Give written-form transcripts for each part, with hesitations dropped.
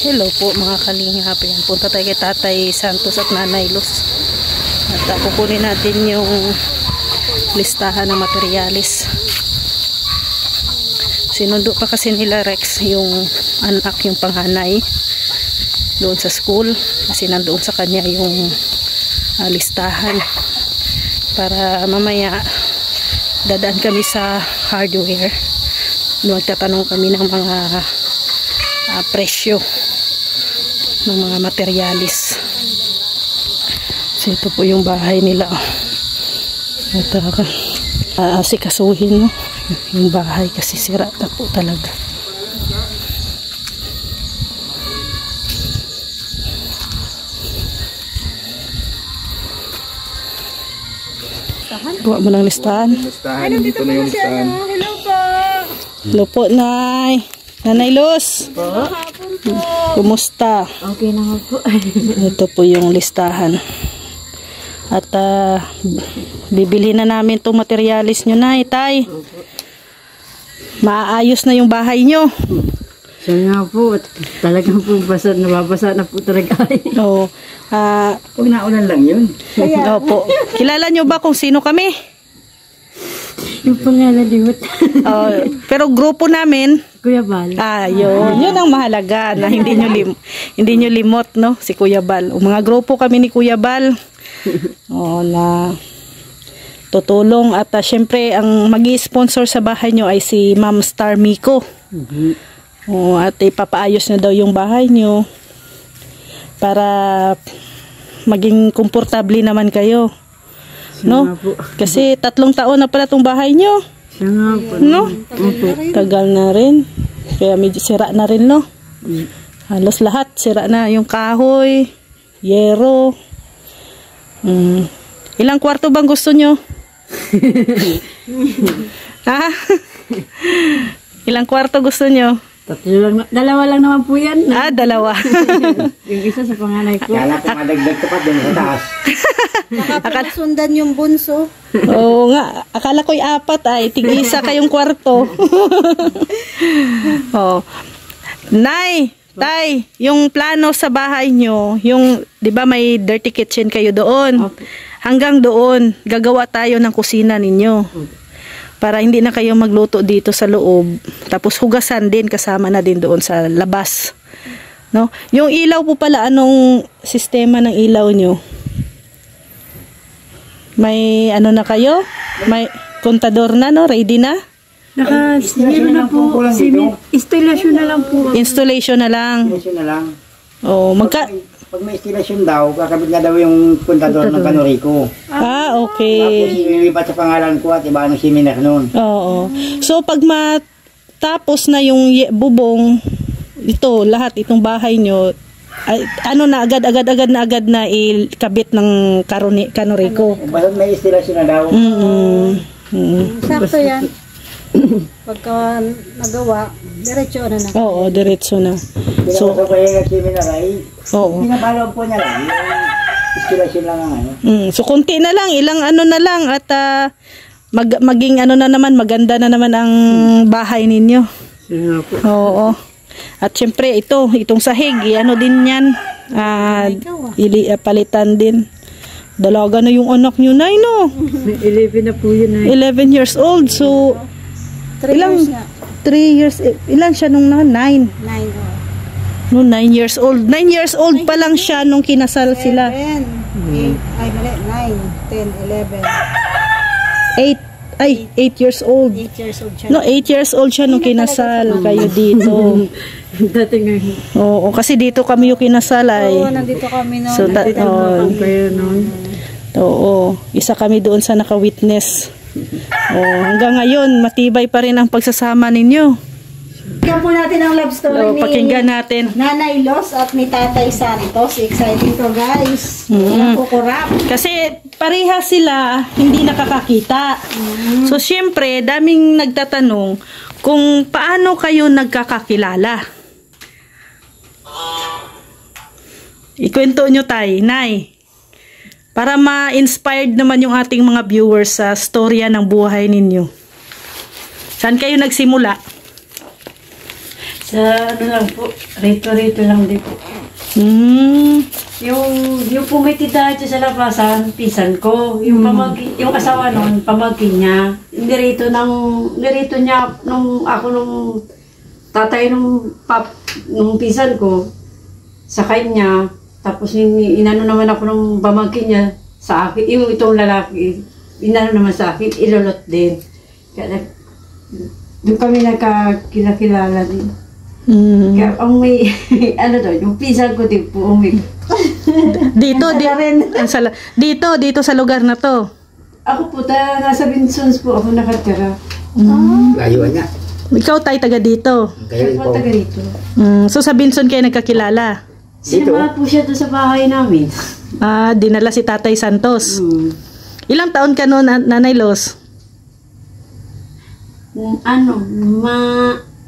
Hello po mga kalingap. Yan, punta tayo kay Tatay Santos at Nanay Luz. At kukunin natin yung listahan ng materialis. Sinundo pa kasi nila Rex yung anak, yung panganay doon sa school. Kasi nandoon sa kanya yung listahan. Para mamaya dadaan kami sa hardware. Magtatanong kami ng mga presyo ng mga materialis. So ito po yung bahay nila. At asikasuhin, no? Yung bahay kasi sira na po talaga. Gawa mo ng listahan. Listahan, dito na yung listahan. Hello po. Hello po, Nay. Nanay Luz. Kumusta? Okay na nga po. Ito po yung listahan. At bibili na namin itong materialis nyo, Nay, Tay. Maayos na yung bahay nyo. Siya nga po. Talagang po nababasa na po talaga. Oo. Pag naulan lang yun. Opo. Kilala nyo ba kung sino kami? Yung pangalan limot. Pero grupo namin, Kuya Bal. yun. Yun ang mahalaga na hindi nyo limot, no? Si Kuya Bal. O, mga grupo kami ni Kuya Bal. Na tutulong at syempre ang magi-sponsor sa bahay nyo ay si Ma'am Star Miko. At ipapaayos na daw yung bahay nyo para maging komportable naman kayo. No? Kasi 3 taon na pala tong bahay nyo. Siya nga po. No? Tagal na rin. Kaya medyo sira na rin, no? Halos lahat sira na. Yung kahoy, yero. Ilang kwarto bang gusto nyo? Ha? Ilang kwarto gusto nyo? 2 lang. 2 lang naman po yan. 2. Yung isa sa panganay ko. Kala ko madagdag ka pa dun sa taas. Nakapagsundan yung bunso. Oo nga. Akala ko'y 4 ay. Tig-isa kayong kwarto. Nay, Tay, yung plano sa bahay nyo, yung, di ba may dirty kitchen kayo doon? Okay. Hanggang doon, gagawa tayo ng kusina ninyo. Para hindi na kayo magluto dito sa loob. Tapos hugasan din, kasama na din doon sa labas. No? Yung ilaw po pala, anong sistema ng ilaw nyo? May ano na kayo? May kontador na, no? Ready na? Meron na po. Installation na lang po. Installation na lang. Installation na lang. Pag may installation daw, kakabit nga daw yung kontador ng Canorico. Okay. Tapos ililipat sa pangalan ko at iba ng seminar noon. Oo. So, pag matapos na yung bubong, ito, lahat, itong bahay nyo, agad na ikabit ng Canorico. Basta may installation na daw. Sakto yan. Pagka nagawa, diretso na na. Oo, diretso na. So, kaya yung seminar ay, oo. pinapalaw po niya lang. Yung installation lang ang ano. So, konti na lang, ilang ano na lang, at maging ano na naman, maganda na naman ang bahay ninyo. Siya nga po. Oo. At syempre, itong sahig, ano din yan, palitan din. Dalaga na yung anak nyo, Nay, no? 11 na po yun. 11 years old, so 3 years nga. 3 years, ilan siya nung 9? 9. No, 9 years old. 9 years old pa lang siya nung kinasal sila. 9, 10, 11. 8 years old. 8 years old siya. No, 8 years old siya nung kinasal kayo dito. Dati nga. Oo, kasi dito kami yung kinasal ay. Oo, nandito kami noon. So, Kayo noon. Oo, isa kami doon sa naka-witness. Hanggang ngayon, matibay pa rin ang pagsasama ninyo. Pakinggan po natin ang love story ni Pakinggan natin. Nanay Luz at ni Tatay Santos. Exciting to, guys. Kukurap. Kasi pareha sila hindi nakakakita. So syempre, daming nagtatanong kung paano kayo nagkakakilala. Ikwento nyo, Tay, Nay. Para ma-inspired naman yung ating mga viewers sa storya ng buhay ninyo. Saan kayo nagsimula? Sa ano lang po, rito lang din po. Yung pumitida dyan sa labasan, pinsan ko. Yung yung asawa nun, pamangkin niya. Nirito niya nung tatay nung pinsan ko sa kanya. Tapos inano naman ako nung pamangkin niya sa akin. Yung itong lalaki, inano naman sa akin, ilolot din. Kaya doon kami nagkakilala din. Kaya ang may, ano doon, yung pinsan ko din po, dito sa lugar na to. Ako po, nasa Vinsons po ako nakatira. Layuan niya. Ikaw tay taga dito. Kaya Siya po taga rito. So sa Binson kayo nagkakilala. Sinama po siya doon sa bahay namin. Dinala si Tatay Santos. Ilang taon ka noon, Nanay Los? Mga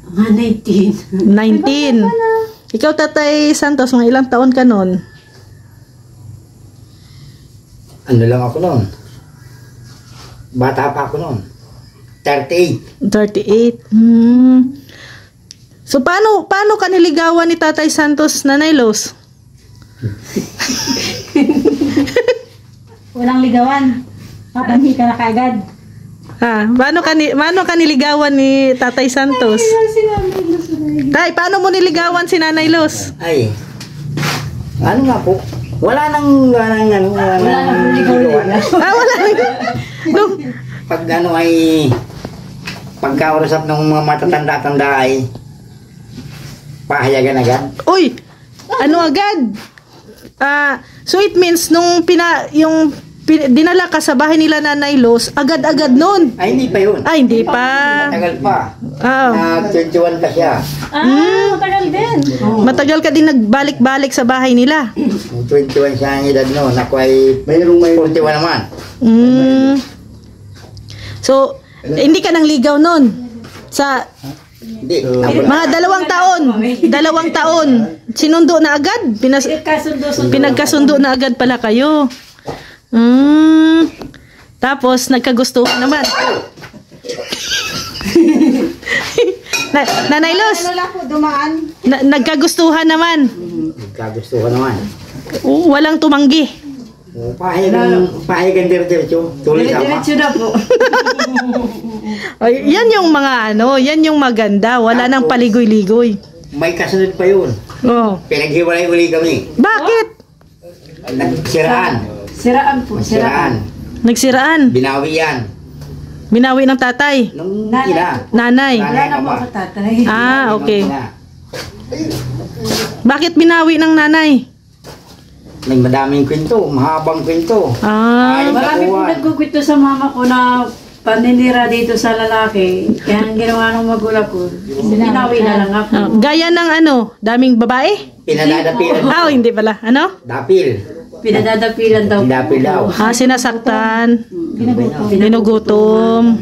19. 19. Ikaw, Tatay Santos, mga ilang taon ka noon? Ano lang ako noon? Bata pa ako noon. 38. 38. So, paano ka niligawan ni Tatay Santos, Nanay Los? Walang ligawan. Papanhi ka na kaagad. Paano ka niligawan ni Tatay Santos? Tay, paano mo niligawan si Nanay Los? Ay, ano nga po? Wala nang ligawan. Wala nang. Pag ano ay pagkaurasap ng mga matatanda-tanda ay pahayagan agad. Uy, ano agad? So it means nung dinala ka sa bahay nila Nanay Los, agad-agad nun. Ay, hindi pa yun. Hindi pa. Matagal pa. 21 pa siya. Matagal din. Matagal ka din nagbalik-balik sa bahay nila. 21 siya ang edad noon. Ako ay 41 naman. So, hindi ka nang ligaw nun. Hindi. Mga 2 taon. Sinundo na agad. Pinagkasundo na agad pala kayo. Tapos, nagkagustuhan naman. Nanay Los, nagkagustuhan naman. Nagkagustuhan naman. Walang tumanggi. Pahayagan diretso. Tuloy sama. Diretso na po. Yan yung mga yan yung maganda. Wala nang paligoy-ligoy. May kasunod pa yun. Pinaghiwalay uli kami. Bakit? Nagsiraan. Siraan po. Nagsiraan. Binawi yan. Binawi ng tatay. Nung ina. Nanay. Wala na po ako tatay. Okay. Bakit binawi ng nanay? May madaming kwento, mahabang kwento. Marami po nagkukwento sa mama ko na paninira dito sa lalaki. Kaya ang ginawa ng magulang ko, binawi na lang ako. Gaya ng daming babae? Pinadadapilan. Hindi pala. Dapil. Pinadadapilan daw. Dapil daw. Sinasaktan. Ginugutom.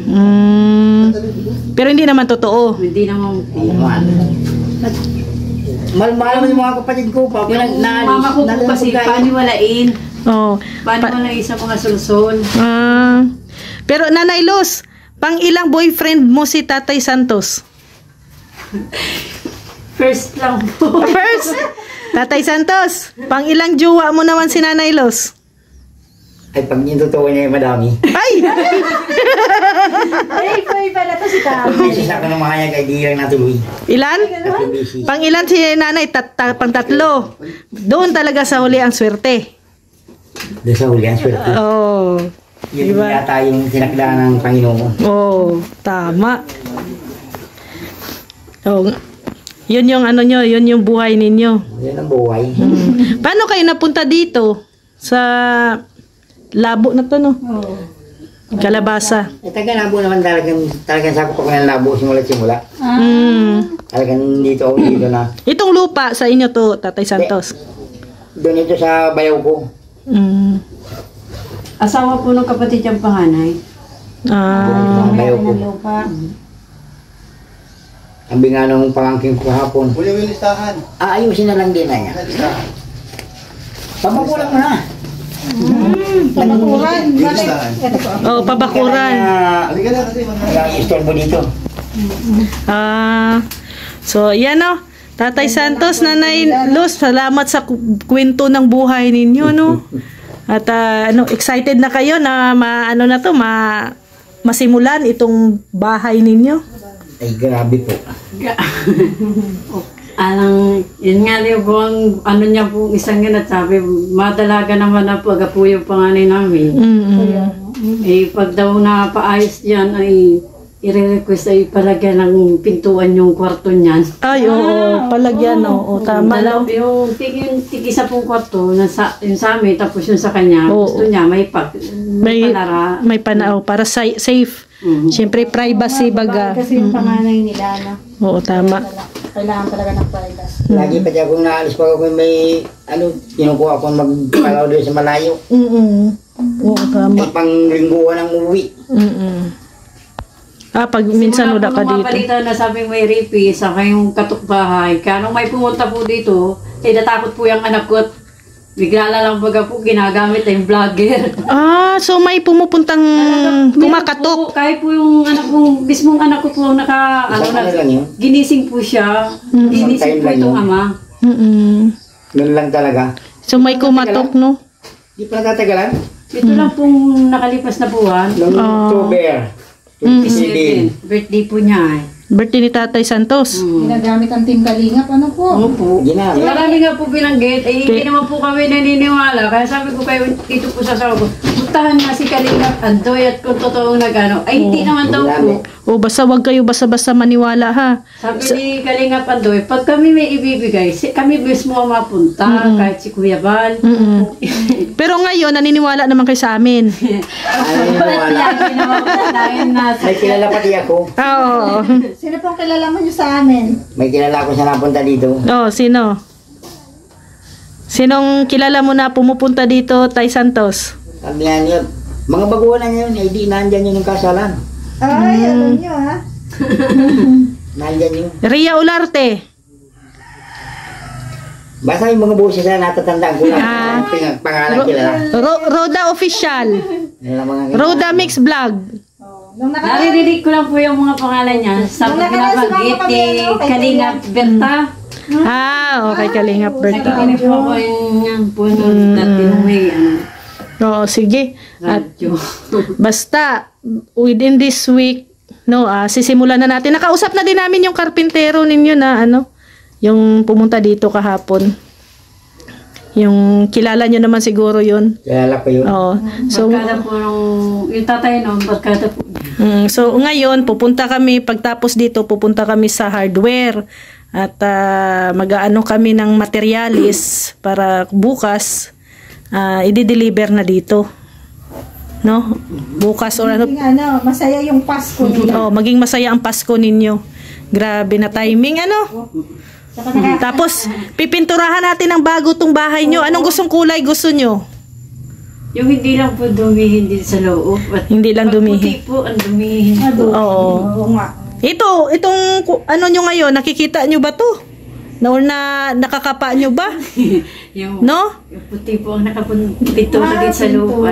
Pero hindi naman totoo. Hindi naman. Mahal mo yung mga kapatid ko pa. Yung mama ko po kasi paniwalain. Paniwalain sa mga sulsol. Pero Nanay Los, pang ilang boyfriend mo si Tatay Santos? First lang po. First? Tatay Santos, pang ilang jowa mo naman si Nanay Los? Ay, pag yung totoo niya, madami. Ay! Ay, pala to si Tao. Beses ako na mahayag ay di lang natuloy. Ilan? Pang ilan si Nanay? Pang 3. Doon talaga sa huli ang swerte. Doon sa huli ang swerte. Yun yata yung tinakda ng Panginoon. Tama. Yun yung yun yung buhay ninyo. Yan ang buhay. Paano kayo napunta dito? Sa labo na to, no? Kalabasa. Taga-labo naman talagang sakop ako ng labo simula. Talagang dito na. Itong lupa sa inyo to, Tatay Santos? Doon ito sa bayaw ko. Asawa po ng kapatid niyang panganay. Bayaw ko. Ang nga nung pangangking ko hapon. Yung listahan. Ayusin na lang din na niya. Pabakuran mo na. Pabakuran. Pabakuran. Halika na kasi Ang istorbo dito. So, yan o. Tatay Santos, Nanay Luz, salamat sa kwento ng buhay ninyo, no? At excited na kayo na masimulan itong bahay ninyo. Ay, grabe po. Yun nga liyo po ang niya po isang sabi, madalaga naman na po agapo yung panganay namin. Pag daw napaayos yan ay i-request ay palagyan ng pintuan yung kwarto niyan. Ay, oo, palagyan, oo, tama. Yung tig-isa pong kwarto, yung sa amin, tapos yung sa kanya, gusto niya, may panara. May panao, para safe. Siyempre, privacy baga. Kasi yung panganay nila, no? Oo, tama. Kailangan talaga ng privacy. Lagi pa siya kung naalis pa ako may, kinukuha ko magpalaw doon sa malayo. Oo, tama. Ay, panglingguhan ang uwi. Pag minsan uda ka dito. Mapalitan na sabing may repi sa kayong katukbahay. Kaya nung may pumunta po dito, natakot po yung anak ko at bigla na lang baga po ginagamit yung vlogger. So may pumupuntang kumakatok. Kahit po yung mismong anak ko po ginising po siya. Ginising po itong ama. Ganun lang talaga. So may kumatok, no? Di pa natatagalan? Ito lang pong nakalipas na buwan. Noong October. 27. Birthday po niya. Birthday ni Tatay Santos. Ginagamit ang Team Kalingap, ano po? Opo. Ginamit. Marami nga po binanggit. Hindi naman po kami naniniwala. Kaya sabi ko kayo dito po sa sawa ko, puntahan nga si Kalingap Andoy at kung totoong nagano. Ay, hindi naman daw po. Basta wag kayo basta-basta maniwala, ha? Sabi ni Kalingap Andoy, pag kami may ibibigay, kami mismo ang mapunta, kahit si Kuya Bal. Pero ngayon, naniniwala naman kayo sa amin. May kilala pati ako. Oo. Sino pong kilala mo nyo sa amin? May kilala ako sa napunta dito. Sino? Sinong kilala mo na pumupunta dito, Tay Santos? Sabi nga niya, mga baguhan na ngayon, ay di nandyan yun yung kasalan. Ay, alam nyo, ha? Nandyan yun. Ria Olarte. Basta yung mga boses na natatandaan ko lang. Pangalan kilala. Roda Official. Roda Mix Vlog. Nung Naririnig ko lang po yung mga pangalan niya. Sabi ko na pag-git ni Kalingap Berta. Okay, Kalingap Berta. Nakikinig po ako yung puno dati nung may Sige. At radyo. basta, within this week, sisimulan na natin. Nakausap na din namin yung karpintero ninyo na, yung pumunta dito kahapon. Yung kilala nyo naman siguro yun. Kilala ko yun. So, Barkada po yung tatay noon, barkada po. So, ngayon, pupunta kami, pagtapos dito, pupunta kami sa hardware. At mag-aano kami ng materialis para bukas, i-deliver na dito. No? Bukas or masaya yung Pasko nila. Maging masaya ang Pasko ninyo. Grabe na timing, Tapos, pipinturahan natin ang bago tong bahay nyo. Anong gustong kulay gusto nyo? Yung hindi lang po dumihin din sa loob. At Hindi lang dumihin. puti po ang dumihin. Oo nga. Itong nyo ngayon, nakikita nyo ba to? Na nakakapa nyo ba? yung puti po ang nakapintura din sa loob.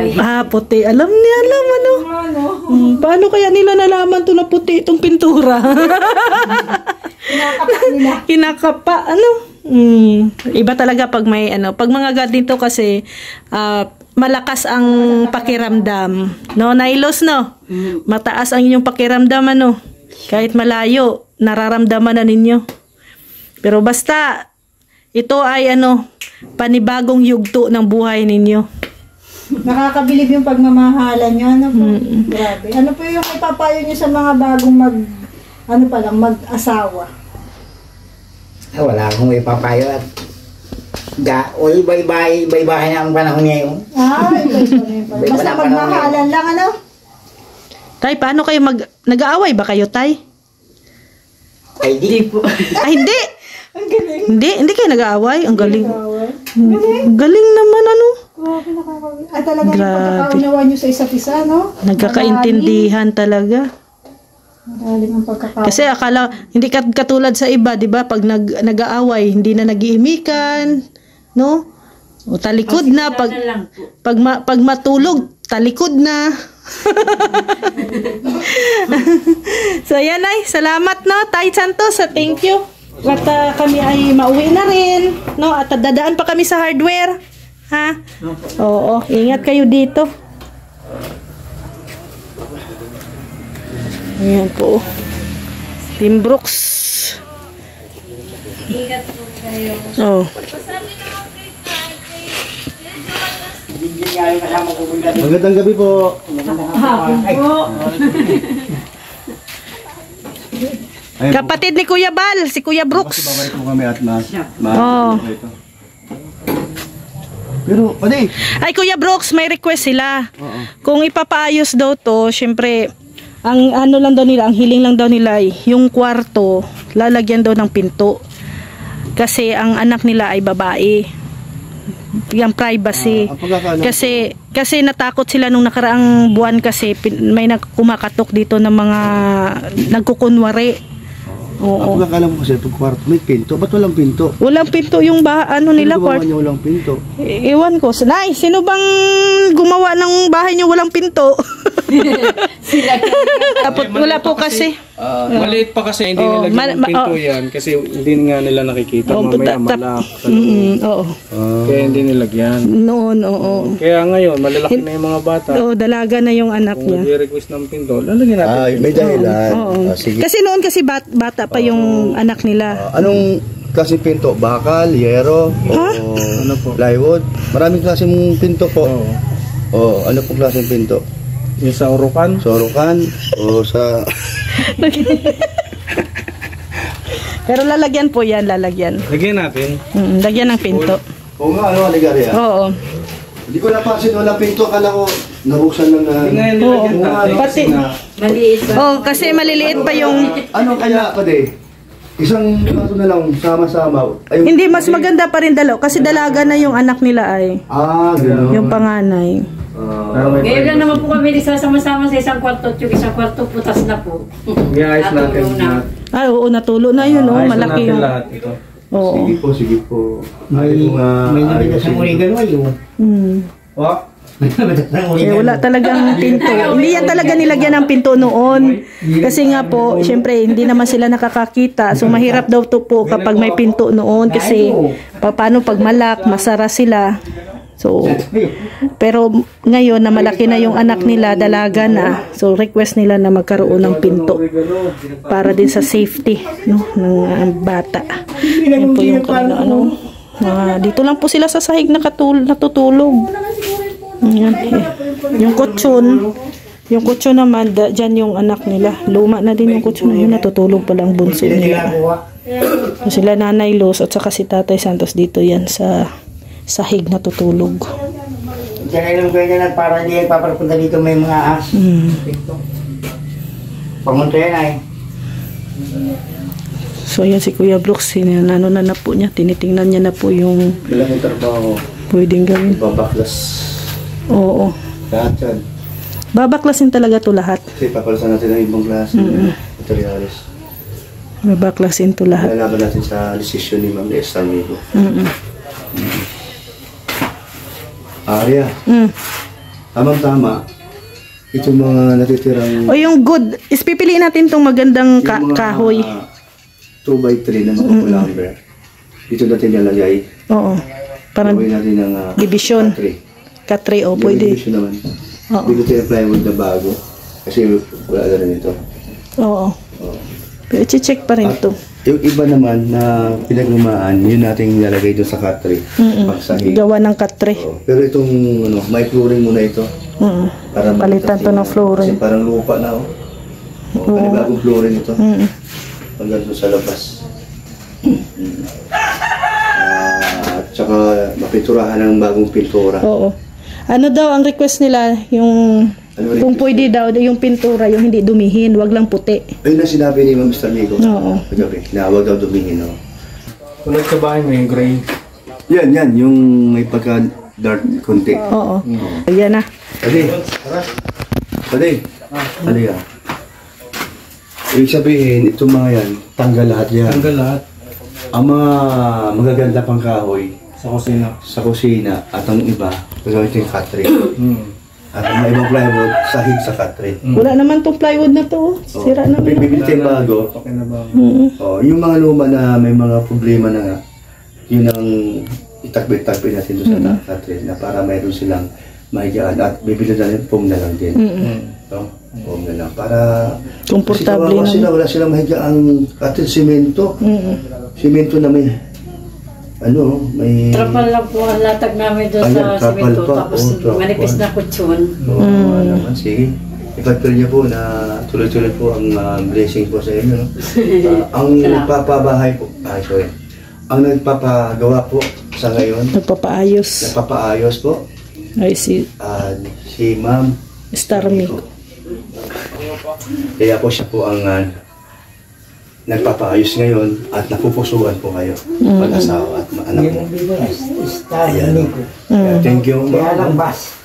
Puti. Alam. Paano kaya nila nalaman to na puti itong pintura? Kinakapa nila. Kinakapa, Iba talaga pag may pag mga garden to kasi malakas ang pakiramdam. No, Nailos, no? Mataas ang inyong pakiramdam, kahit malayo, nararamdaman na ninyo. Pero basta, ito ay panibagong yugto ng buhay ninyo. Nakakabilib yung pagmamahalan nyo. Grabe. Ano po yung ipapayo nyo sa mga bagong mag-asawa? Wala akong ipapayo at iba-ibahay na ang panahon ngayon. Iba-iba. Basta magmahalan lang, Tay, paano kayo nag-aaway ba kayo, Tay? Ay, di po. Ay, hindi! Ang galing. Hindi kayo nag-aaway. Ang galing. Galing naman, Grabe, nakakawin. Talaga yung pagkakaunawa nyo sa isa't isa, Nagkakaintindihan talaga. Magaling ang pagkakaunawa. Kasi akala, hindi katulad sa iba, di ba? Pag nag-aaway, hindi na nag-iimikan, no? O talikod na. Pag matulog, talikod na. So, yan ay. Salamat, no? Tay Santos, thank you. At kami ay mauwi na rin, no? At dadaan pa kami sa hardware. Ha? Oo, ingat kayo dito. Ayan po. Team Brooks. Ingat po kayo. Oh. Magandang gabi po. Kapatid ni Kuya Bal, si Kuya Brooks. Babalik po kami at Oh. ito. Pero, pwede. Ay, Kuya Brooks, may request sila. Kung ipapaayos daw to, syempre, ang ano lang daw nila, ang hiling lang daw nila ay yung kwarto, lalagyan daw ng pinto. Kasi ang anak nila ay babae. Yung privacy. Kasi natakot sila nung nakaraang buwan kasi may kumakatok dito ng mga nagkukunwari. Oo. Ang pagkakala mo kasi itong kwarto, may pinto. Ba't walang pinto? Walang pinto yung ano nila, Gumawa kwarto. niya walang pinto. Iwan ko. Nay, sino bang gumawa ng bahay niyo walang pinto? Tapos wala po kasi. Maliit pa kasi hindi nilagyan ng pinto yan kasi hindi nga nila nakikita. Mamaya malak. Oo. Kaya hindi nilagyan. Noon, oo. Kaya ngayon, malalaki na yung mga bata. Oo, dalaga na yung anak Kung niya. nag-request ng pinto, lalagyan natin. Ay, may dahilan. Oo. Sige. Kasi noon kasi bata pa yung anak nila. Anong klaseng pinto? Bakal, yero, o Ano po? plywood? Maraming klaseng pinto po. O, ano pong klaseng pinto? Yung sa urukan. Sorokan o sa... Pero lalagyan po yan, lalagyan. Lagyan natin. Lagyan ng pinto. Oo nga, ano, Aligaria? Oo. Hindi ko napansin, walang pinto. Akala ko, nabuksan lang na... Hindi nga yan nilagyan natin. Pati, Maliit ba? oh, kasi maliliit pa yung... Ano kaya, pade? Isang kaso na lang, sama-sama. Ay, Hindi, mas maganda pa rin dalaw. Kasi dalaga na yung anak nila ay. gano'n. Yung panganay. Pero may Ngayon lang naman po kami nagsasama-sama sa isang kwarto at yung isang kwarto putas na po. i-ayos natin Natulog na. lahat. Ay, oo, natulo na yun, oh. Ayos Malaki natin yung... lahat ito. Oo. Sige po, sige po. May nabita sa Murigan mo. Oh, Eh, wala talagang pinto. Hindi yan talaga nilagyan ng pinto noon. Kasi nga po, syempre, hindi naman sila nakakakita. So, mahirap daw to po kapag may pinto noon. Kasi, paano pag malak, masara sila. So, pero ngayon na malaki na yung anak nila, dalaga na. So, request nila na magkaroon ng pinto. Para din sa safety, no, ng bata. Yan po yung kanila, ano. Dito lang po sila sa sahig natutulog. Yan, yung kutsyon naman, dyan yung anak nila. Luma na din yung kutsyon na yun, natutulog pa lang bunso nila. So, sila Nanay Luz at saka si Tatay Santos dito yan sa sahig natutulog. Diyan ay lang kayo na para hindi ay papapunta dito may mga ahas. Pamunta yan ay. So yan si Kuya Brooks, ano na po niya, tinitingnan niya na po yung Kailang yung trabaho, pwedeng gawin. babaklas. Oo. Lahat yan. Babaklasin talaga to lahat. Kasi papalasan natin ang ibang klase. Materialis. Babaklasin to lahat. Lalaban natin sa desisyon ni Ma'am Esther Migo. Arya, tamang-tama. Itong mga natitirang... O yung good, pipiliin natin tong magandang yung mga kahoy. 2x3 na mga lumber. Dito natin nalagay. Oo. Parang Gawin natin ng division. 3. Katri, o Yung pwede. division naman. Oo. Dito tayo plywood na bago. Kasi wala na rin ito. Oo. Pero i-check pa rin to. Yung iba naman na pinaglumaan, yun nating nilalagay doon sa cut-tray. Pagsahig. Gawa ng katri. Pero itong ano, may flooring muna ito. Para Palitan to ng flooring. Kasi parang lupa na oh. Panibagong flooring ito. Hanggang doon sa labas. At saka mapinturahan ng bagong pintura. Oo. Ano daw ang request nila, yung kung pwede daw yung pintura, yung hindi dumihin, wag lang puti. Ayun na sinabi ni Mr. Migo. Oo. Kagabi, na huwag daw dumihin. Oh. kung nagkabahay mo yung gray. Yan, yung may pagka dark konti. Oo. Ayan na. Pwede. Halika. Ibig sabihin, itong mga yan, tanggal lahat yan. Tanggal lahat Ang mga magaganda pang kahoy sa kusina. sa kusina at ang iba, gagawin ito yung cut-tray. At ang mga ibang plywood, sahig sa katre. Wala naman tong plywood na to. Sira na. Bibili tayo bago. Okay na ba? Yung mga luma na may mga problema na nga, yun ang itakbi natin doon sa katre na para mayroon silang mahigaan at bibili na rin foam na lang din. Foam na lang para Komportable kasi wala silang mahigaan katre, simento. Simento na may may Trapal lang po ang latag namin doon Ayan, sa trapal simento. pa. Tapos Trapal. manipis na kutsyon. naman, sige. Ipagpil niyo po na tuloy-tuloy po ang blessing po sa inyo. No? Ang nagpapabahay po, ang nagpapagawa po sa ngayon, nagpapaayos po, Ay, si Ma'am Starmy. Kaya po siya po ang nagpapaayos ngayon at napupusuan po kayo mag-asawa at anak mo. Ayan. Thank you. Kaya lang bas.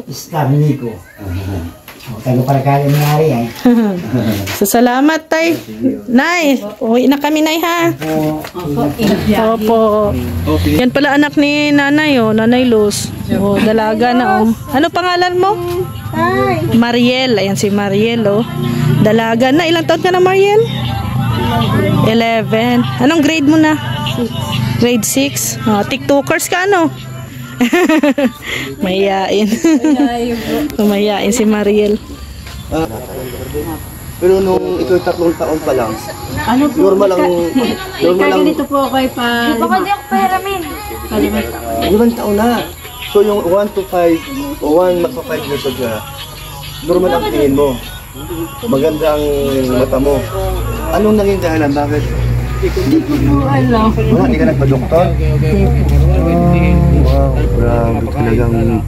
Starmi ko. Tago para kaya nangyari So, salamat, tay. Nay, uwi na kami, nay, ha? Opo. Yan pala anak ni nanay, Nanay Luz. Dalaga na, Ano pangalan mo? Mariel. Ayan si Mariel, Dalaga na. Ilang taon ka na, Mariel? 11. Anong grade mo na? Grade 6. TikTokers ka, Mahiyain. Mahiyain si Mariel. Pero nung ito 3 taon pa lang, normal lang. Dito po ako pa. Baka di ako peramin. 5 taon na. So yung 1 to 5 o 1 magpa 5 years old na, normal ang tingin mo. Maganda ang mata mo. Anong naging dahilan? Bakit? Hindi ko po alam. Wala, hindi ka nagpa-doktor? Wow, grabe talagang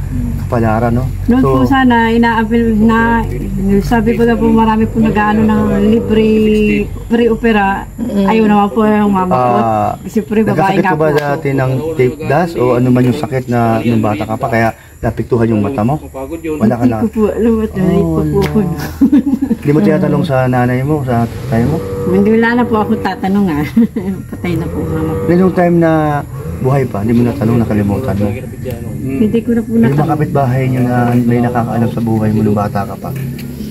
kapalaran, Noon po sana, sabi ko na po marami po nag-ano ng libre opera. Ayaw naman po yung mama ko. Kasi po babae nagkasakit nga ka ba po. dati ng tape dust o ano man yung sakit na nung bata ka pa kaya napiktuhan yung mata mo? Wala ka na. Hindi ko po alam at Hindi mo tinatanong sa nanay mo, sa tatay mo? Hindi wala na po ako tatanong Patay na po mama ko. Then yung time na buhay pa, hindi mo natanong, nakalimutan mo. Hindi ko na po Yung mga natanong. kapitbahay niyo na may nakakaalam sa buhay mo nung bata ka pa,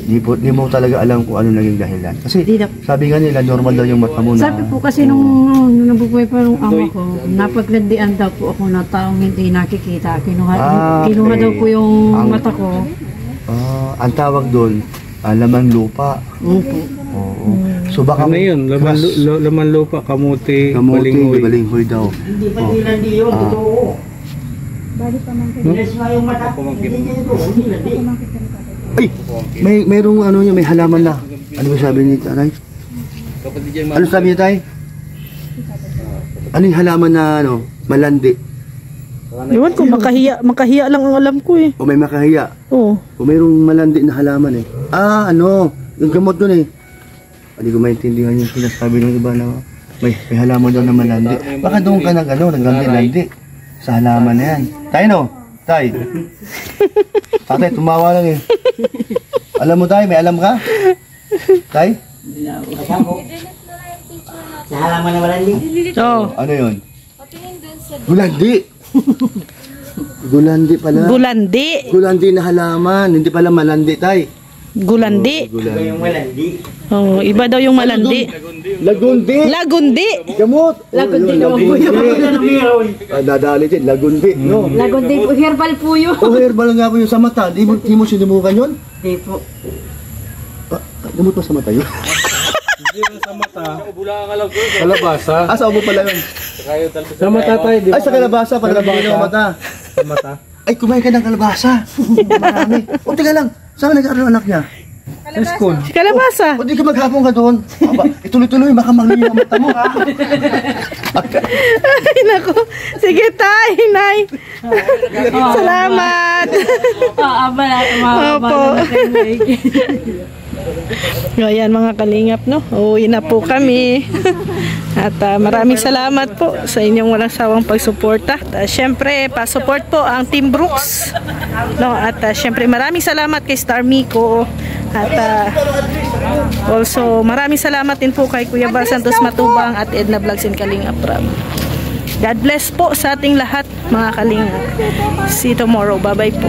hindi mo talaga alam kung ano naging dahilan. Kasi sabi nga nila, normal daw yung mata mo na... Sabi po kasi nung nabubuhay pa nung ama ko, napaglandian daw po ako na taong hindi nakikita. Kinuha daw po yung mata ko. Ang tawag doon, laman lupa. Oo. So baka Ano yun? Laman lupa, kamuti, kamuti, balinghoy daw. Hindi pa nila di yun, totoo. Ilas nga yung mata. Hindi niya ito. Ay! Mayroong may halaman na. Ano ba sabi ni Tay? Ano sabi ni Tay? Ano yung halaman na malandi? Iwan ko, makahiya lang ang alam ko, O may makahiya? Oo. O mayroong malandi na halaman yung gamot dun Hindi ko maintindihan yung sinasabi ng iba na may halaman daw na malandi. Baka doon ka naglandi sa halaman na yan. Tay, Tay. Tatay, tumawa lang Alam mo, Tay, may alam ka? Tay? Sa halaman na malandi. Ano yun? Gulandi. Gulandi pala. Gulandi na halaman. Hindi pala malandi, Tay. Gulandi. Yung malandi. Iba daw yung malandi. Lagundi. Gamot. Lagundi naman po yun. Dadali din. Lagundi. No? Lagundi po, herbal po yun. Herbal nga po yung sa mata. Di mo sinubukan yun? Hindi po. Gamot pa sa mata yun? Hindi lang sa mata. Kalabasa. Sa ubo pala yun. Sa mata tayo, di ba? Sa kalabasa. Pagkabili ng mata. Sa mata. Ay, kumain ka ng kalabasa. Marami. Teka lang. Saan nag-aaral anak niya? School. Si Kalabasa. O di ka maghapon ka doon. Ituloy-tuloy, baka magluyo ang mata mo, ha? Ay, naku. Sige, Tay, Nay. Salamat. Opo. Ayan mga kalingap, uwi na po kami. At maraming salamat po sa inyong walang sawang pagsuporta. Siyempre, pa-support po ang Team Brooks. At siyempre, maraming salamat kay Starmy ko. At also, maraming salamat din po kay Kuya Bal Santos Matubang at Edna Vlogs and Kalingap Ram. God bless po sa ating lahat mga kalinga. See you tomorrow. Bye-bye po.